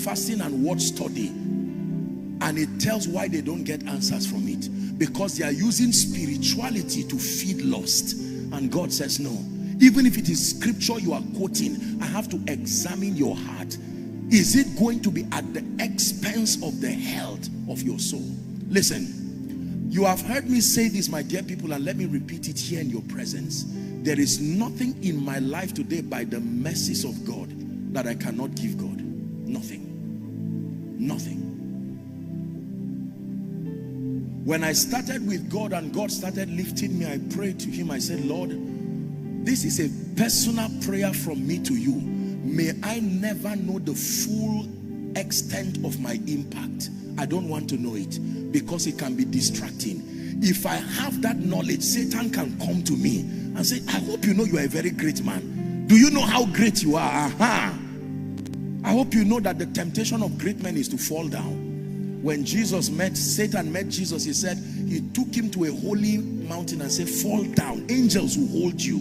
fasting and word study, and it tells why they don't get answers from it. Because they are using spirituality to feed lust. And God says, no. Even if it is scripture you are quoting, I have to examine your heart. Is it going to be at the expense of the health of your soul? Listen, you have heard me say this, my dear people, and let me repeat it here in your presence. There is nothing in my life today by the mercies of God that I cannot give God. Nothing. Nothing. When I started with God and God started lifting me, I prayed to him. I said, Lord, this is a personal prayer from me to you. May I never know the full extent of my impact. I don't want to know it because it can be distracting. If I have that knowledge, Satan can come to me and say, I hope you know you are a very great man. Do you know how great you are? Aha. I hope you know that the temptation of great men is to fall down. When Satan met Jesus, he said, he took him to a holy mountain and said, fall down. Angels will hold you.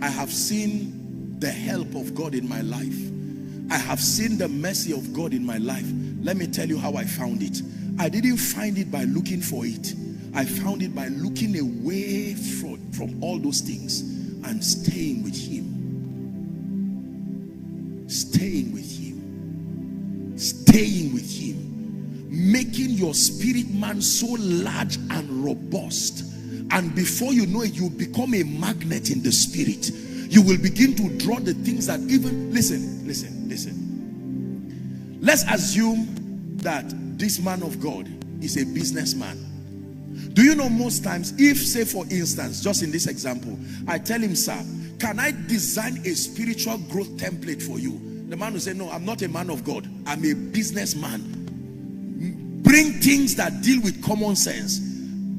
I have seen the help of God in my life. I have seen the mercy of God in my life. Let me tell you how I found it. I didn't find it by looking for it. I found it by looking away from all those things and staying with him. Staying with him. Staying with him. Making your spirit man so large and robust. And before you know it, you become a magnet in the spirit. You will begin to draw the things that even, listen. Let's assume that this man of God is a businessman. Do you know most times, if say for instance, just in this example, I tell him, sir, can I design a spiritual growth template for you? The man will say, no, I'm not a man of God. I'm a businessman. Bring things that deal with common sense.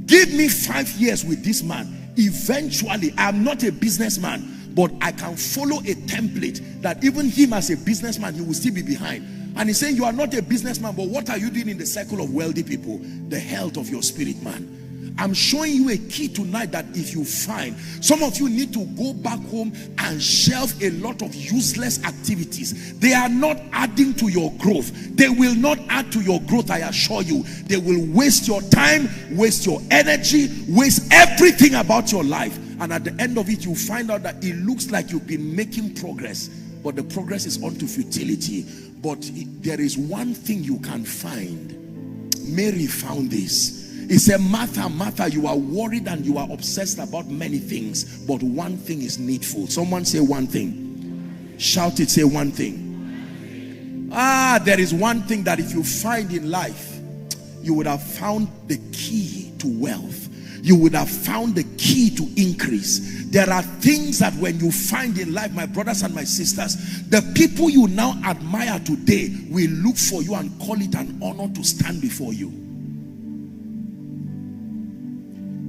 Give me 5 years with this man. Eventually, I'm not a businessman, but I can follow a template that even him as a businessman, he will still be behind. And he's saying, you are not a businessman, but what are you doing in the circle of wealthy people? The health of your spirit man. I'm showing you a key tonight that if you find, some of you need to go back home and shelve a lot of useless activities. They are not adding to your growth. They will not add to your growth, I assure you. They will waste your time, waste your energy, waste everything about your life. And at the end of it, you find out that it looks like you've been making progress, but the progress is unto futility. But there is one thing you can find. Mary found this. He said, Martha, Martha, you are worried and you are obsessed about many things, but one thing is needful. Someone say one thing. Shout it, say one thing. There is one thing that if you find in life, you would have found the key to wealth. You would have found the key to increase. There are things that when you find in life, my brothers and my sisters, the people you now admire today will look for you and call it an honor to stand before you.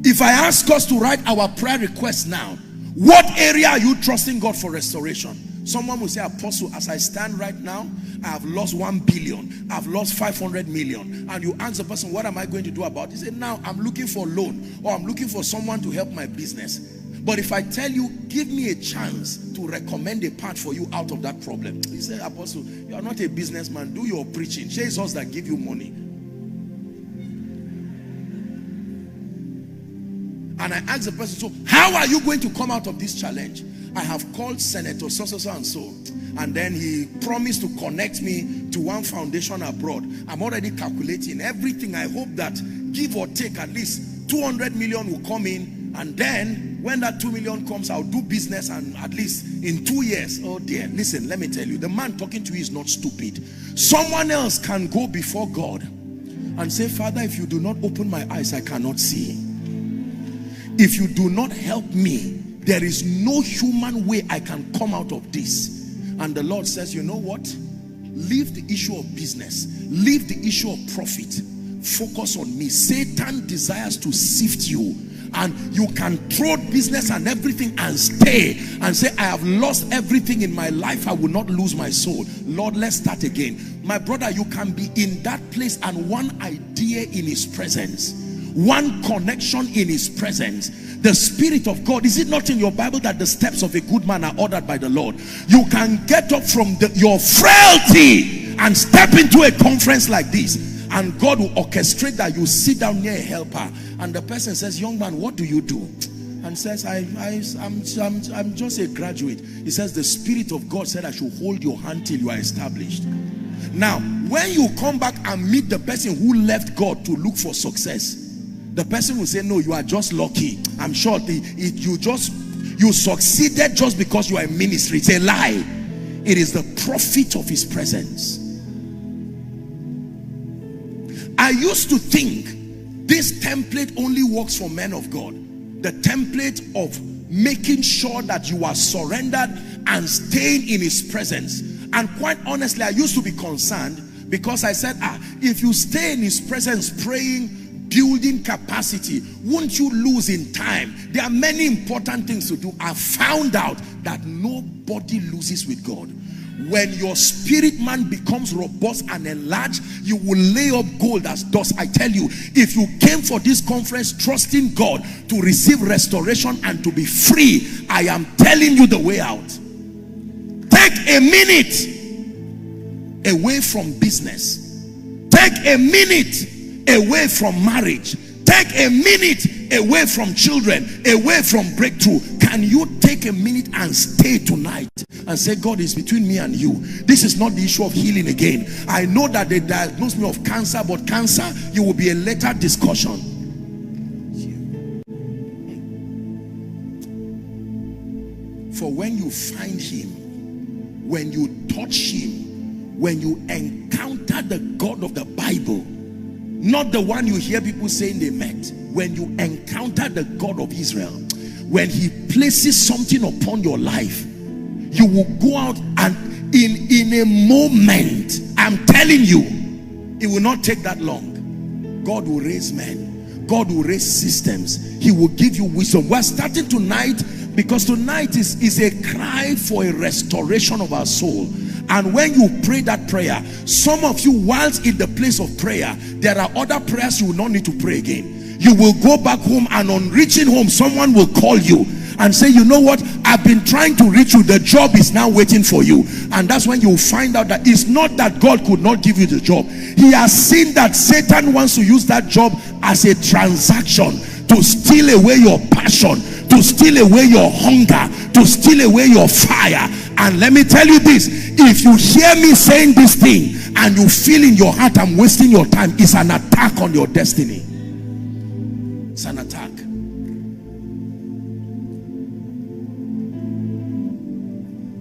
If I ask us to write our prayer request now, what area are you trusting God for restoration? Someone will say, Apostle, as I stand right now, I have lost 1 billion. I've lost 500 million. And you ask the person, what am I going to do about it? He said, now I'm looking for a loan, or I'm looking for someone to help my business. But if I tell you, give me a chance to recommend a path for you out of that problem. He said, Apostle, you are not a businessman. Do your preaching. Chase us that give you money. And I asked the person, so how are you going to come out of this challenge? I have called Senator so and so. And then he promised to connect me to one foundation abroad. I'm already calculating everything. I hope that give or take at least 200 million will come in. And then when that 2 million comes, I'll do business, and at least in 2 years. Oh dear, listen, let me tell you, the man talking to you is not stupid. Someone else can go before God and say, Father, if you do not open my eyes, I cannot see. If you do not help me, there is no human way I can come out of this. And the Lord says, you know what? Leave the issue of business. Leave the issue of profit. Focus on me. Satan desires to sift you. And you can throw business and everything and stay and say, I have lost everything in my life. I will not lose my soul. Lord, let's start again. My brother, you can be in that place and one idea in his presence, one connection in his presence, The Spirit of God. Is it not in your Bible that the steps of a good man are ordered by the Lord? You can get up from your frailty and step into a conference like this, and God will orchestrate that you sit down near a helper, and the person says, young man, what do you do? And says, I'm just a graduate. He says, the Spirit of God said I should hold your hand till you are established. Now, when you come back and meet the person who left God to look for success, the person will say, no, you are just lucky. I'm sure you succeeded just because you are in ministry. It's a lie. It is the profit of his presence. I used to think this template only works for men of God. The template of making sure that you are surrendered and staying in his presence. And quite honestly, I used to be concerned because I said, if you stay in his presence praying, building capacity, won't you lose in time? There are many important things to do. I found out that nobody loses with God. When your spirit man becomes robust and enlarged, you will lay up gold as dust. I tell you, if you came for this conference trusting God to receive restoration and to be free, I am telling you the way out. Take a minute away from business. Take a minute away from marriage. Take a minute away from children, away from breakthrough. Can you take a minute and stay tonight and say, God, is between me and you. This is not the issue of healing again. I know that they diagnosed me of cancer, but cancer, you will be a later discussion. For when you find him, when you touch him, when you encounter the God of the Bible, not the one you hear people saying they met, when you encounter the God of Israel, when he places something upon your life, you will go out and in a moment, I'm telling you, it will not take that long. God will raise men. God will raise systems. He will give you wisdom. We're starting tonight because tonight is a cry for a restoration of our soul. And when you pray that prayer, some of you, whilst in the place of prayer, there are other prayers you will not need to pray again. You will go back home, and on reaching home, someone will call you and say, you know what, I've been trying to reach you, the job is now waiting for you. And that's when you will find out that it's not that God could not give you the job. He has seen that Satan wants to use that job as a transaction to steal away your passion, to steal away your hunger, to steal away your fire. And let me tell you this, if you hear me saying this thing and you feel in your heart I'm wasting your time, it's an attack on your destiny. It's an attack.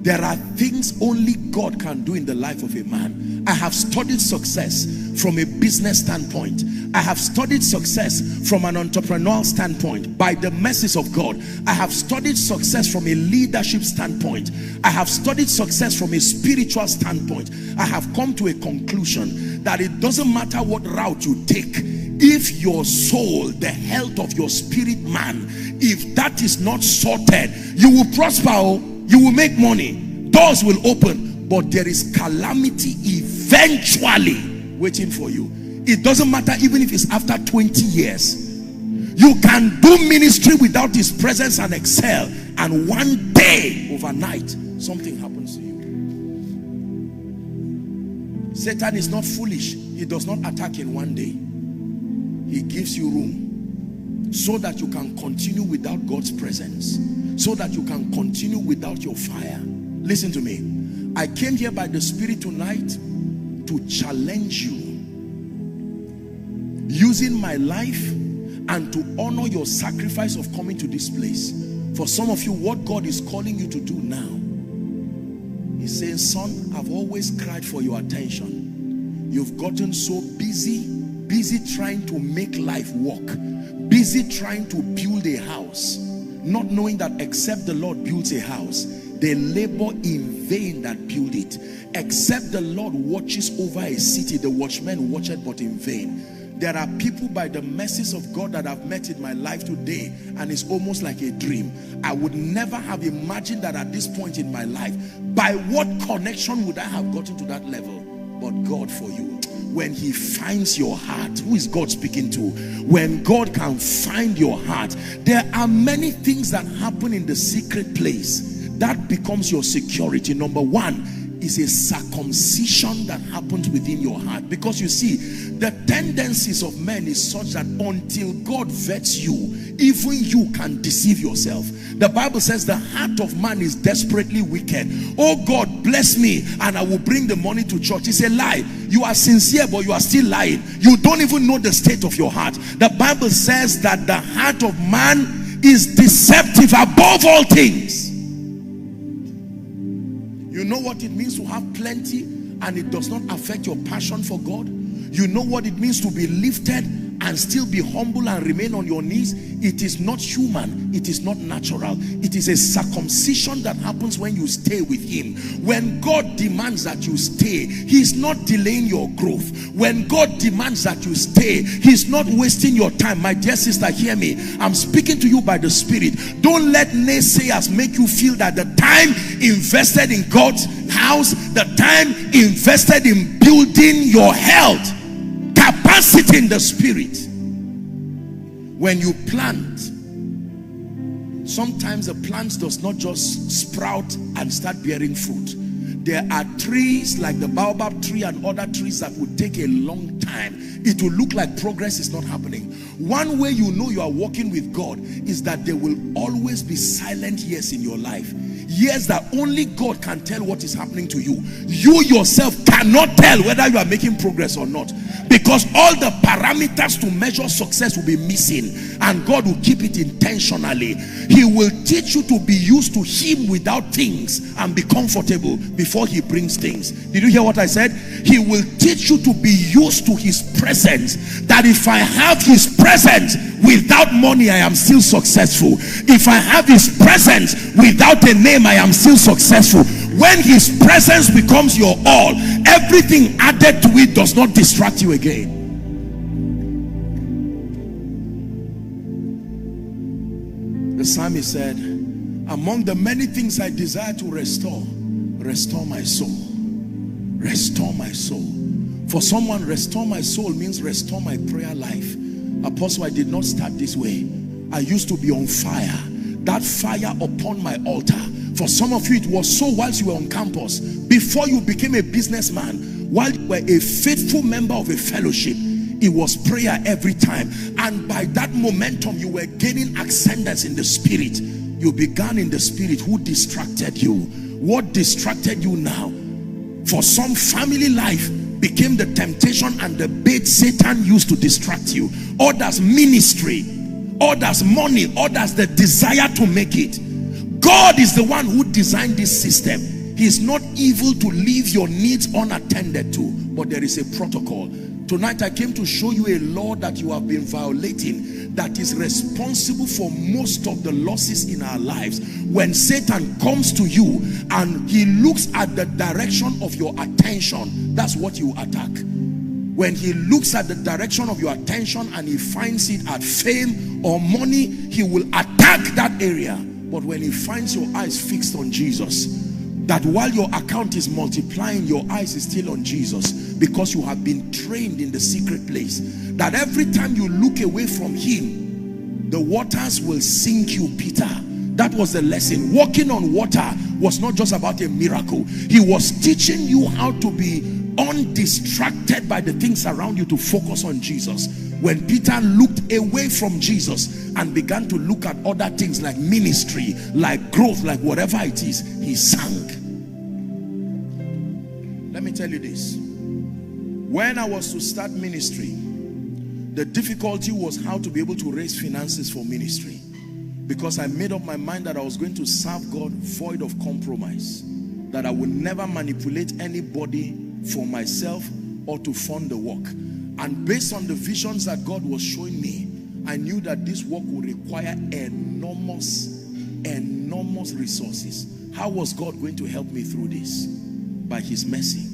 There are things only God can do in the life of a man. I have studied success from a business standpoint. I have studied success from an entrepreneurial standpoint. By the mercies of God, I have studied success from a leadership standpoint. I have studied success from a spiritual standpoint. I have come to a conclusion that it doesn't matter what route you take, if your soul, the health of your spirit man, if that is not sorted, you will prosper. You will make money, doors will open, but there is calamity eventually waiting for you. It doesn't matter even if it's after 20 years. You can do ministry without his presence and excel, and one day, overnight, something happens to you. Satan is not foolish. He does not attack in one day. He gives you room so that you can continue without God's presence, so that you can continue without your fire. Listen to me. I came here by the Spirit tonight to challenge you, using my life and to honor your sacrifice of coming to this place. For some of you, what God is calling you to do now, He says, son, I've always cried for your attention. You've gotten so busy trying to make life work, busy trying to build a house, not knowing that except the Lord builds a house, they labor in vain that build it. Except the Lord watches over a city, the watchman watcheth but in vain. There are people by the mercies of God that I've met in my life today, and it's almost like a dream. I would never have imagined that at this point in my life. By what connection would I have gotten to that level? But God for you. when he finds your heart. Who is God speaking to? When God can find your heart. There are many things that happen in the secret place that becomes your security. Number one is a circumcision that happens within your heart. Because you see, the tendencies of men is such that until God vets you, even you can deceive yourself. The Bible says the heart of man is desperately wicked. Oh God, bless me and I will bring the money to church. It's a lie. You are sincere, but you are still lying. You don't even know the state of your heart. The Bible says that the heart of man is deceptive above all things. You know what it means to have plenty and it does not affect your passion for God? You know what it means to be lifted and still be humble and remain on your knees? It is not human. It is not natural. It is a circumcision that happens when you stay with him. When God demands that you stay, he's not delaying your growth. When God demands that you stay, he's not wasting your time. My dear sister, hear me. I'm speaking to you by the Spirit. Don't let naysayers make you feel that the time invested in God's house, the time invested in building your health, capacity in the Spirit. When you plant, sometimes the plant does not just sprout and start bearing fruit. There are trees like the baobab tree and other trees that would take a long time. It will look like progress is not happening. One way you know you are walking with God is that there will always be silent years in your life. Years that only God can tell what is happening to you. You yourself cannot tell whether you are making progress or not, because all the parameters to measure success will be missing, and God will keep it intentionally. He will teach you to be used to him without things and be comfortable before he brings things. Did you hear what I said? He will teach you to be used to his presence, that if I have his presence without money, I am still successful. If I have his presence without a name, I am still successful. When his presence becomes your all, everything added to it does not distract you again. The psalmist said, among the many things I desire to restore, restore my soul. Restore my soul. For someone, restore my soul means restore my prayer life. Apostle, I did not start this way. I used to be on fire. That fire upon my altar. For some of you, it was so whilst you were on campus. Before you became a businessman, while you were a faithful member of a fellowship, it was prayer every time. And by that momentum, you were gaining ascendance in the spirit. You began in the spirit. Who distracted you? What distracted you now? For some, family life became the temptation and the bait Satan used to distract you. Others, ministry. Others, money. Others, the desire to make it. God is the one who designed this system. He is not evil to leave your needs unattended to, but there is a protocol. Tonight I came to show you a law that you have been violating, that is responsible for most of the losses in our lives. When Satan comes to you and he looks at the direction of your attention, that's what you attack. When he looks at the direction of your attention and he finds it at fame or money, he will attack that area. But when he finds your eyes fixed on Jesus, that while your account is multiplying, your eyes is still on Jesus, because you have been trained in the secret place, that every time you look away from him, the waters will sink you, Peter. That was the lesson. Walking on water was not just about a miracle. He was teaching you how to be undistracted by the things around you, to focus on Jesus. When Peter looked away from Jesus and began to look at other things like ministry, like growth, like whatever it is, he sank. Let me tell you this. When I was to start ministry, the difficulty was how to be able to raise finances for ministry, because I made up my mind that I was going to serve God void of compromise, that I would never manipulate anybody for myself or to fund the work. And based on the visions that God was showing me, I knew that this work would require enormous resources. How was God going to help me through this? By his mercy.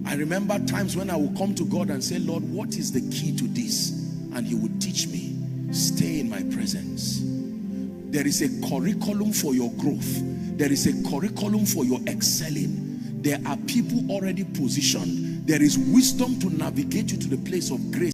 I remember times when I would come to God and say, Lord, what is the key to this? And he would teach me, stay in my presence. There is a curriculum for your growth. There is a curriculum for your excelling. There are people already positioned. There is wisdom to navigate you to the place of grace.